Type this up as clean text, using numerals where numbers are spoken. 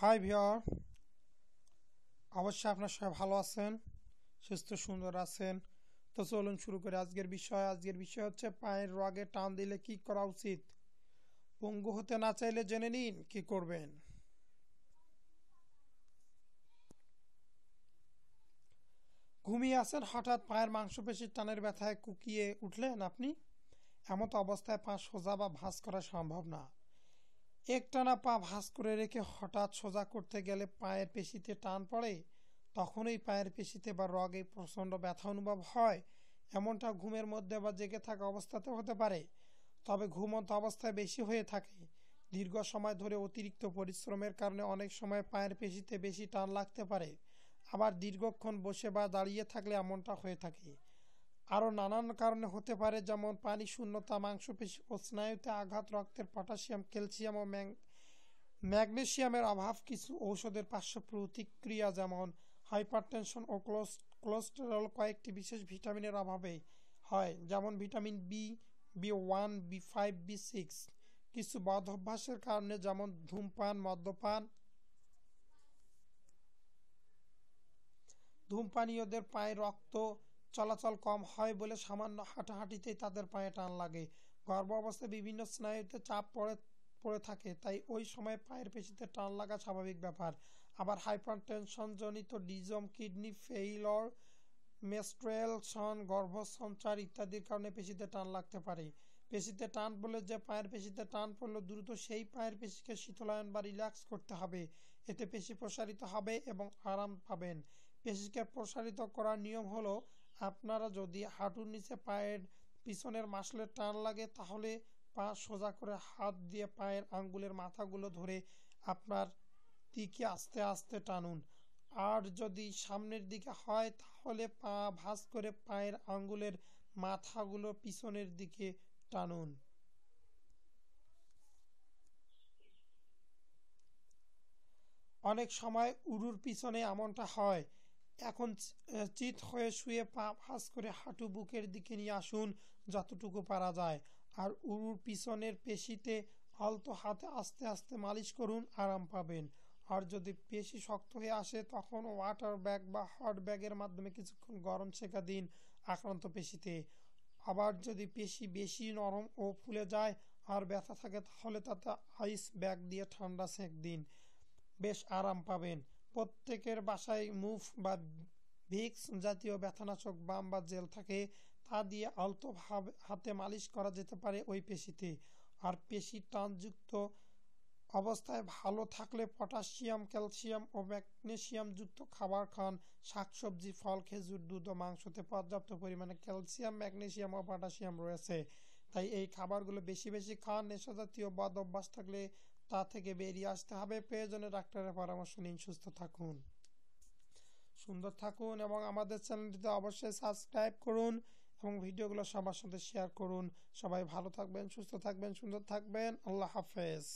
High viewer, অবশ্যই আপনার সবাই ভালো আছেন, সুস্থ সুন্দর আছেন। তো চলুন শুরু করে আজকের বিষয় হচ্ছে পায়ের রগে টান দিলে কি করা উচিত। পঙ্গু হতে না চাইলে জেনে নিন কি করবেন। ঘুমিয়ে আছেন, হঠাৎ পায়ের মাংসপেশির টানের ব্যথায় কুকিয়ে উঠলেন আপনি। এমত অবস্থায় পা সোজা বা ভাঁজ করা সম্ভব না। একটানা পা ভাঁজ করে রেখে হঠাৎ সোজা করতে গেলে পায়ের পেশিতে টান পড়ে, তখনই পায়ের পেশিতে বা রগে প্রচণ্ড ব্যথা অনুভব হয়। এমনটা ঘুমের মধ্যে বা জেগে থাকা অবস্থাতেও হতে পারে, তবে ঘুমন্ত অবস্থায় বেশি হয়ে থাকে। দীর্ঘ সময় ধরে অতিরিক্ত পরিশ্রমের কারণে অনেক সময় পায়ের পেশিতে বেশি টান লাগতে পারে। আবার দীর্ঘক্ষণ বসে বা দাঁড়িয়ে থাকলে এমনটা হয়ে থাকে। আরও নানান কারণে হতে পারে, যেমন পানি শূন্যতা, মাংসপেশি ও স্নায়ুতে আঘাত, রক্তের পটাশিয়াম, ক্যালসিয়াম ও ম্যাগনেসিয়ামের অভাব, কিছু ঔষধের পার্শ্ব প্রতিক্রিয়া যেমন হাইপারটেনশন ও কোলেস্টেরল, কয়েকটি বিশেষ ভিটামিনের অভাবে হয় যেমন ভিটামিন বি, বি1, বি5, বি6, কিছু বদ অভ্যাসের কারণে যেমন ধূমপানীয়দের পায়ে রক্ত চলাচল কম হয় বলে সামান্য হাঁটাহাঁটিতেই তাদের পায়ে টান লাগে। গর্ভ অবস্থায় বিভিন্ন স্নায়ুতে চাপ পড়ে থাকে, তাই ওই সময় পায়ের পেশিতে টান লাগা স্বাভাবিক ব্যাপার। আবার হাইপারটেনশন জনিত ডিজম, কিডনি ফেইলর, মেস্ট্রুয়েশন, গর্ভসঞ্চার ইত্যাদির কারণে পেশিতে টান লাগতে পারে। পেশিতে টান পড়লে, যে পায়ের পেশিতে টান পড়লে দ্রুত সেই পায়ের পেশিকে শীতলায়ন বা রিল্যাক্স করতে হবে। এতে পেশি প্রসারিত হবে এবং আরাম পাবেন। পেশিকে প্রসারিত করার নিয়ম হলো, আপনারা যদি হাঁটুর নিচে পায়ের পিছনের মাসলে টান লাগে, তাহলে পা সোজা করে হাত দিয়ে পায়ের আঙ্গুলের মাথাগুলো ধরে আপনার দিকে আস্তে আস্তে টানুন। আর যদি সামনের দিকে হয়, তাহলে পা ভাঁজ করে পায়ের আঙ্গুলের মাথাগুলো পিছনের দিকে টানুন। অনেক সময় উরুর পিছনে এমনটা হয়। এখন চিত হয়ে শুয়ে পা ভাঁজ করে হাঁটু বুকের দিকে নিয়ে আসুন যতটুকু পারা যায়। আর উরুর পিছনের পেশিতে আলতো হাতে আস্তে আস্তে মালিশ করুন, আরাম পাবেন। আর যদি পেশি শক্ত হয়ে আসে, তখন ওয়াটার ব্যাগ বা হট ব্যাগের মাধ্যমে কিছুক্ষণ গরম সেঁকা দিন আক্রান্ত পেশিতে। আবার যদি পেশি বেশি নরম ও ফুলে যায় আর ব্যথা থাকে, তাহলে তাতে আইস ব্যাগ দিয়ে ঠান্ডা সেঁক দিন, বেশ আরাম পাবেন। প্রত্যেকের বাসায় মুভ বা ভিক্স জাতীয় ব্যথানাশক বাম বা জেল থাকে, তা দিয়ে আলতো হাতে মালিশ করা যেতে পারে ওই পেশিতে। আর পেশি টানযুক্ত অবস্থায় ভালো থাকলে পটাশিয়াম, ক্যালসিয়াম ও ম্যাগনেসিয়াম যুক্ত খাবার খান। শাকসবজি, ফল, খেজুর, দুধ ও মাংসতে পর্যাপ্ত পরিমাণে ক্যালসিয়াম, ম্যাগনেসিয়াম ও পটাশিয়াম রয়েছে, তাই এই খাবারগুলো বেশি বেশি খান। নেশাজাতীয় বদ অভ্যাস থাকলে তা থেকে বেরিয়ে আসতে হবে। প্রয়োজনে ডাক্তারের পরামর্শ নিন। সুস্থ থাকুন, সুন্দর থাকুন এবং আমাদের চ্যানেলটিতে অবশ্যই সাবস্ক্রাইব করুন এবং ভিডিওগুলো সবার সাথে শেয়ার করুন। সবাই ভালো থাকবেন, সুস্থ থাকবেন, সুন্দর থাকবেন। আল্লাহ হাফেজ।